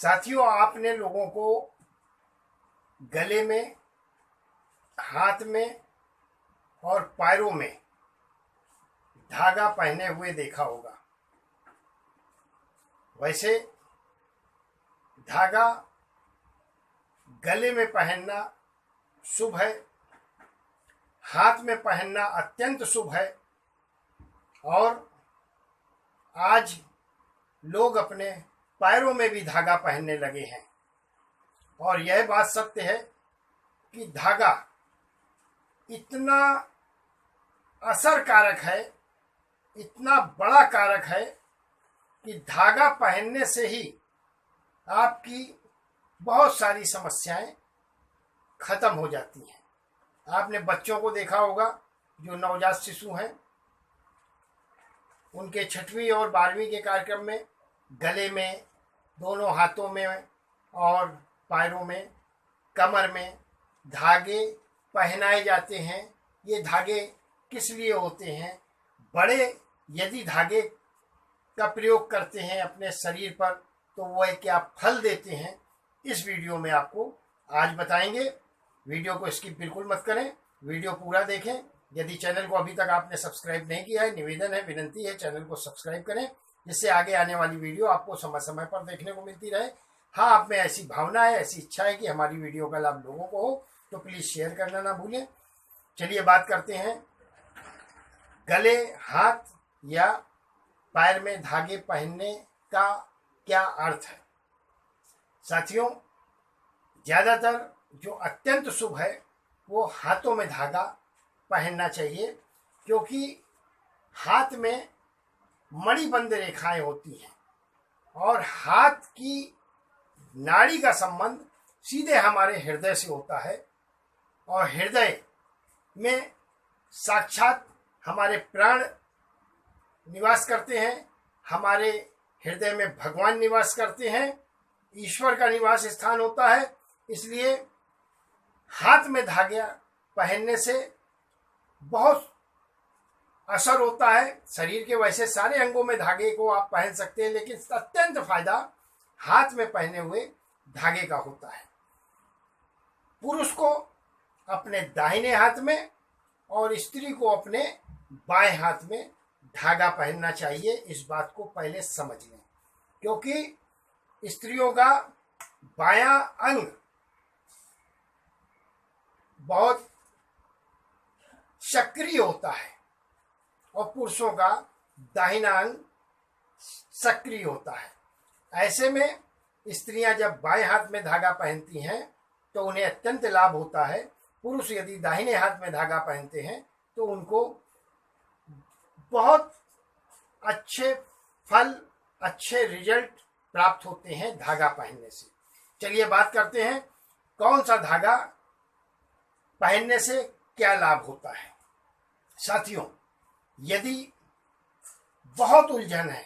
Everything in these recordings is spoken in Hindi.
साथियों, आपने लोगों को गले में, हाथ में और पैरों में धागा पहने हुए देखा होगा। वैसे धागा गले में पहनना शुभ है, हाथ में पहनना अत्यंत शुभ है। और आज लोग अपने पैरों में भी धागा पहनने लगे हैं। और यह बात सत्य है कि धागा इतना असर कारक है, इतना बड़ा कारक है कि धागा पहनने से ही आपकी बहुत सारी समस्याएं खत्म हो जाती हैं। आपने बच्चों को देखा होगा जो नवजात शिशु हैं, उनके 6वीं और 12वीं के कार्यक्रम में गले में, दोनों हाथों में और पैरों में, कमर में धागे पहनाए जाते हैं। ये धागे किस लिए होते हैं? बड़े यदि धागे का प्रयोग करते हैं अपने शरीर पर तो वह क्या फल देते हैं, इस वीडियो में आपको आज बताएंगे। वीडियो को स्किप बिल्कुल मत करें, वीडियो पूरा देखें। यदि चैनल को अभी तक आपने सब्सक्राइब नहीं किया है, निवेदन है, विनंती है, चैनल को सब्सक्राइब करें, जिससे आगे आने वाली वीडियो आपको समय समय पर देखने को मिलती रहे। हाँ, आप में ऐसी भावना है, ऐसी इच्छा है कि हमारी वीडियो का लाभ लोगों को हो तो प्लीज़ शेयर करना ना भूलें। चलिए बात करते हैं गले, हाथ या पैर में धागे पहनने का क्या अर्थ है। साथियों, ज़्यादातर जो अत्यंत शुभ है वो हाथों में धागा पहनना चाहिए, क्योंकि हाथ में मणिबंध रेखाएं होती हैं और हाथ की नाड़ी का संबंध सीधे हमारे हृदय से होता है। और हृदय में साक्षात हमारे प्राण निवास करते हैं, हमारे हृदय में भगवान निवास करते हैं, ईश्वर का निवास स्थान होता है। इसलिए हाथ में धागे पहनने से बहुत असर होता है। शरीर के वैसे सारे अंगों में धागे को आप पहन सकते हैं, लेकिन अत्यंत फायदा हाथ में पहने हुए धागे का होता है। पुरुष को अपने दाहिने हाथ में और स्त्री को अपने बाएं हाथ में धागा पहनना चाहिए। इस बात को पहले समझ लें, क्योंकि स्त्रियों का बायां अंग बहुत सक्रिय होता है और पुरुषों का दाहिना अंग सक्रिय होता है। ऐसे में स्त्रियां जब बाएं हाथ में धागा पहनती हैं तो उन्हें अत्यंत लाभ होता है। पुरुष यदि दाहिने हाथ में धागा पहनते हैं तो उनको बहुत अच्छे फल, अच्छे रिजल्ट प्राप्त होते हैं धागा पहनने से। चलिए बात करते हैं कौन सा धागा पहनने से क्या लाभ होता है। साथियों, यदि बहुत उलझन है,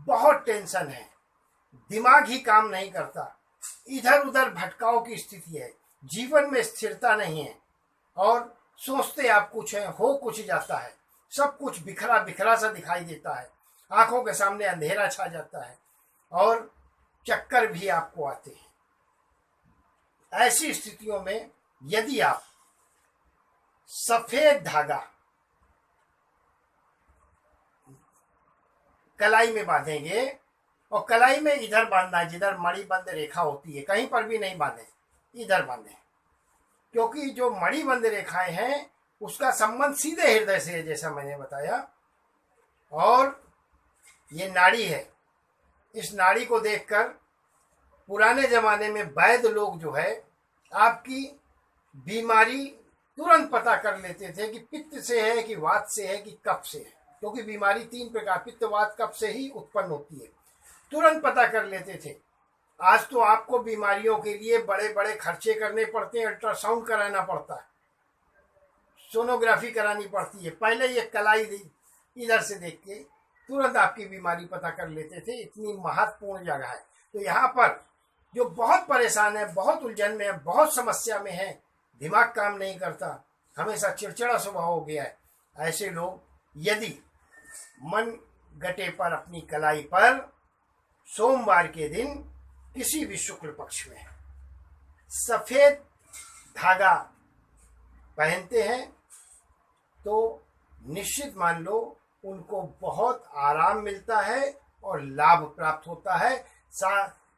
बहुत टेंशन है, दिमाग ही काम नहीं करता, इधर उधर भटकाव की स्थिति है, जीवन में स्थिरता नहीं है और सोचते आप कुछ है, हो कुछ जाता है, सब कुछ बिखरा बिखरा सा दिखाई देता है, आंखों के सामने अंधेरा छा जाता है और चक्कर भी आपको आते हैं। ऐसी स्थितियों में यदि आप सफेद धागा कलाई में बांधेंगे, और कलाई में इधर बांधना है जिधर मणिबंध रेखा होती है, कहीं पर भी नहीं बांधे, इधर बांधे, क्योंकि जो मणिबंध रेखाएं हैं उसका संबंध सीधे हृदय से है, जैसा मैंने बताया। और ये नाड़ी है, इस नाड़ी को देखकर पुराने जमाने में वैद्य लोग जो है आपकी बीमारी तुरंत पता कर लेते थे कि पित्त से है कि वात से है कि कफ से है, क्योंकि बीमारी 3 प्रकार पित्त, वात, कफ से ही उत्पन्न होती है, तुरंत पता कर लेते थे। आज तो आपको बीमारियों के लिए बड़े बड़े खर्चे करने पड़ते हैं, अल्ट्रासाउंड कराना पड़ता है, सोनोग्राफी करानी पड़ती है। पहले ये कलाई इधर से देख के तुरंत आपकी बीमारी पता कर लेते थे, इतनी महत्वपूर्ण जगह है। तो यहाँ पर जो बहुत परेशान है, बहुत उलझन में है, बहुत समस्या में है, दिमाग काम नहीं करता, हमेशा चिड़चिड़ा स्वभाव हो गया है, ऐसे लोग यदि मन गटे पर अपनी कलाई पर सोमवार के दिन किसी भी शुक्ल पक्ष में सफेद धागा पहनते हैं तो निश्चित मान लो उनको बहुत आराम मिलता है और लाभ प्राप्त होता है।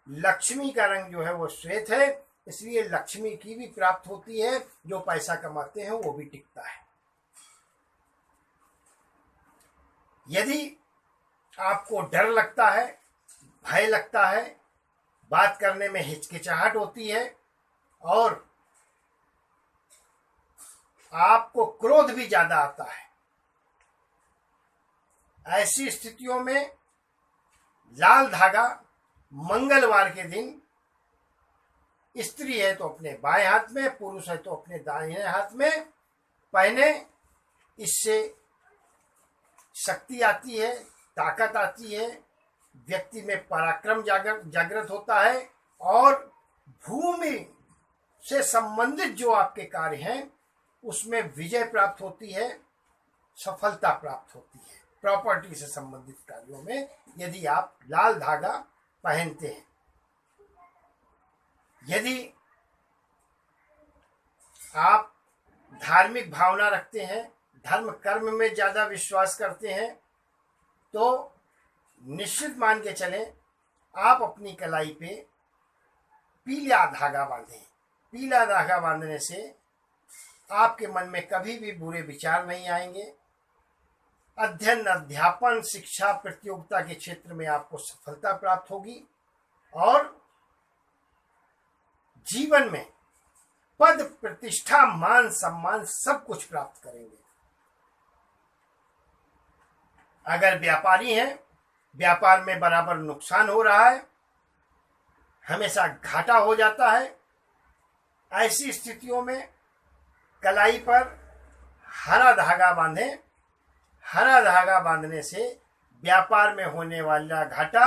लक्ष्मी का रंग जो है वो श्वेत है, इसलिए लक्ष्मी की भी प्राप्त होती है। जो पैसा कमाते हैं वो भी टिकता है। यदि आपको डर लगता है, भय लगता है, बात करने में हिचकिचाहट होती है और आपको क्रोध भी ज्यादा आता है, ऐसी स्थितियों में लाल धागा मंगलवार के दिन, स्त्री है तो अपने बाएं हाथ में, पुरुष है तो अपने दाहिने हाथ में पहने। इससे शक्ति आती है, ताकत आती है, व्यक्ति में पराक्रम जागृत होता है और भूमि से संबंधित जो आपके कार्य हैं उसमें विजय प्राप्त होती है, सफलता प्राप्त होती है। प्रॉपर्टी से संबंधित कार्यों में यदि आप लाल धागा पहनते हैं। यदि आप धार्मिक भावना रखते हैं, धर्म कर्म में ज्यादा विश्वास करते हैं, तो निश्चित मान के चलें आप अपनी कलाई पे पीला धागा बांधें। पीला धागा बांधने से आपके मन में कभी भी बुरे विचार नहीं आएंगे। अध्ययन, अध्यापन, शिक्षा, प्रतियोगिता के क्षेत्र में आपको सफलता प्राप्त होगी और जीवन में पद, प्रतिष्ठा, मान, सम्मान सब कुछ प्राप्त करेंगे। अगर व्यापारी हैं, व्यापार में बराबर नुकसान हो रहा है, हमेशा घाटा हो जाता है, ऐसी स्थितियों में कलाई पर हरा धागा बांधें। हरा धागा बांधने से व्यापार में होने वाला घाटा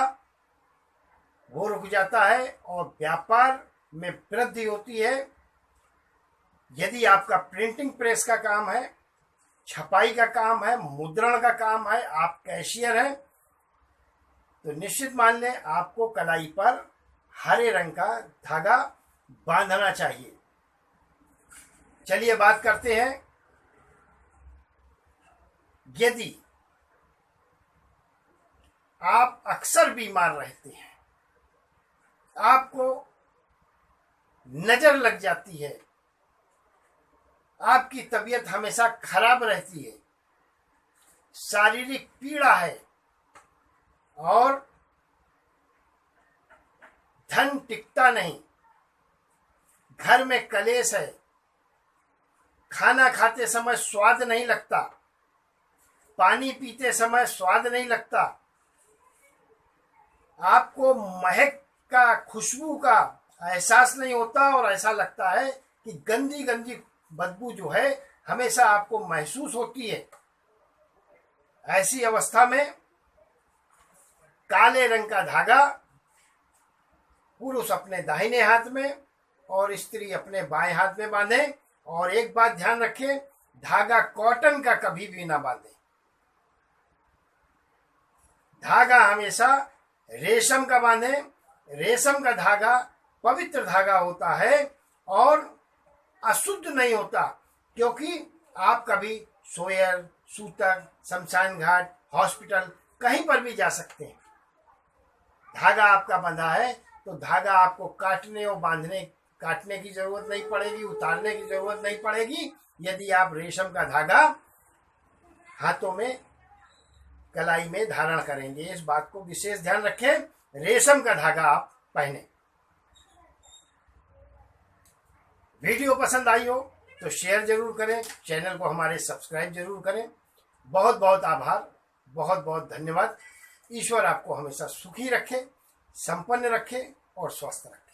वो रुक जाता है और व्यापार में वृद्धि होती है। यदि आपका प्रिंटिंग प्रेस का काम है, छपाई का काम है, मुद्रण का काम है, आप कैशियर हैं, तो निश्चित मान लें आपको कलाई पर हरे रंग का धागा बांधना चाहिए। चलिए बात करते हैं, यदि आप अक्सर बीमार रहते हैं, आपको नजर लग जाती है, आपकी तबीयत हमेशा खराब रहती है, शारीरिक पीड़ा है और धन टिकता नहीं, घर में कलेश है, खाना खाते समय स्वाद नहीं लगता, पानी पीते समय स्वाद नहीं लगता, आपको महक का, खुशबू का एहसास नहीं होता और ऐसा लगता है कि गंदी गंदी बदबू जो है हमेशा आपको महसूस होती है। ऐसी अवस्था में काले रंग का धागा पुरुष अपने दाहिने हाथ में और स्त्री अपने बाएं हाथ में बांधे। और एक बात ध्यान रखें, धागा कॉटन का कभी भी ना बांधे। धागा हमेशा रेशम का बांधे। रेशम का धागा पवित्र धागा होता है और अशुद्ध नहीं होता, क्योंकि आप कभी सोयर, सूतर, शमशान घाट, हॉस्पिटल कहीं पर भी जा सकते हैं। धागा आपका बंधा है तो धागा आपको काटने की जरूरत नहीं पड़ेगी, उतारने की जरूरत नहीं पड़ेगी। यदि आप रेशम का धागा हाथों में, कलाई में धारण करेंगे, इस बात को विशेष ध्यान रखें, रेशम का धागा आप पहने। वीडियो पसंद आई हो तो शेयर जरूर करें, चैनल को हमारे सब्सक्राइब जरूर करें। बहुत बहुत आभार, बहुत बहुत धन्यवाद। ईश्वर आपको हमेशा सुखी रखे, संपन्न रखे और स्वस्थ रखे।